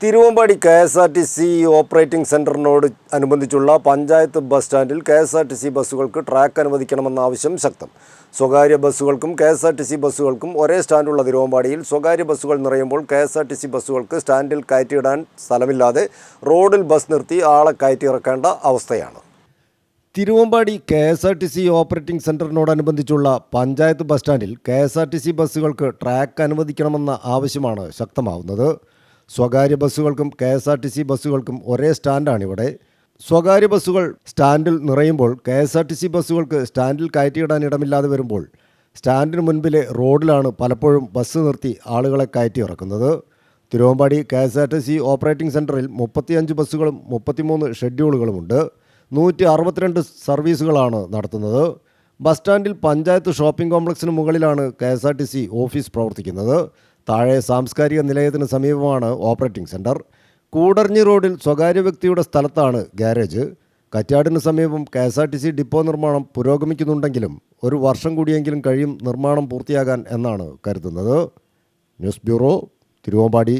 Thiruvambady KSRTC operating സെന്ററിനോട് അനുബന്ധിച്ചുള്ള panchayat bus സ്റ്റാൻഡിൽ KSRTC ബസ്സുകൾക്ക് ട്രാക്ക് അനുവദിക്കണമെന്ന ആവശ്യം ശക്തം. സ്വകാര്യ ബസ്സുകൾക്കും KSRTC ബസ്സുകൾക്കും ഒരേ സ്റ്റാൻഡുള്ള തിരുവമ്പാടിയിൽ സ്വകാര്യ ബസ്സുകൾ നിറയുമ്പോൾ KSRTC ബസ്സുകൾക്ക് സ്റ്റാൻഡിൽ കയറ്റിയിടാൻ സ്ഥലമില്ലാതെ റോഡിൽ ബസ് നിർത്തി ആളെ കയറ്റിയിറക്കേണ്ട അവസ്ഥയാണ്. തിരുവമ്പാടി KSRTC ഓപ്പറേറ്റിംഗ് സെന്ററിനോടനുബന്ധിച്ചുള്ള പഞ്ചായത്ത് ബസ് സ്റ്റാൻഡിൽ KSRTC ബസ്സുകൾക്ക് ട്രാക്ക് അനുവദിക്കണമെന്ന ആവശ്യമാണ് ശക്തമാവുന്നത്. സ്വകാര്യ ബസ്സുകൾക്കും KSRTC ബസ്സുകൾക്കും ഒരേ സ്റ്റാൻഡാണിവിടെ. സ്വകാര്യ ബസ്സുകൾ സ്റ്റാൻഡിൽ നിറയുമ്പോൾ KSRTC ബസ്സുകൾക്ക് സ്റ്റാൻഡിൽ കയറ്റിയിടാൻ ഇടമില്ലാതെ വരുമ്പോൾ സ്റ്റാൻഡിന് മുൻപിലെ റോഡിലാണ് പലപ്പോഴും ബസ് നിർത്തി ആളുകളെ കയറ്റി ഇറക്കുന്നത്. തിരുവമ്പാടി KSRTC ഓപ്പറേറ്റിംഗ് സെൻറ്ററിൽ 35 ബസ്സുകളും 33 ഷെഡ്യൂളുകളുമുണ്ട്. 162 സർവീസുകളാണ് നടത്തുന്നത്. ബസ് സ്റ്റാൻഡിൽ പഞ്ചായത്ത് ഷോപ്പിംഗ് കോംപ്ലക്സിന് മുകളിലാണ് KSRTC ഓഫീസ് പ്രവർത്തിക്കുന്നത്. താഴെ സാംസ്കാരിക നിലയത്തിന് സമീപമാണ് ഓപ്പറേറ്റിംഗ് സെൻറ്റർ. കൂടർഞ്ഞി റോഡിൽ സ്വകാര്യ വ്യക്തിയുടെ സ്ഥലത്താണ് ഗ്യാരേജ്. കറ്റാടിന് സമീപം KSRTC ഡിപ്പോ നിർമ്മാണം പുരോഗമിക്കുന്നുണ്ടെങ്കിലും 1 വർഷം കൂടിയെങ്കിലും കഴിയും നിർമ്മാണം പൂർത്തിയാകാൻ എന്നാണ് കരുതുന്നത്. News bureau, Thiruvambady.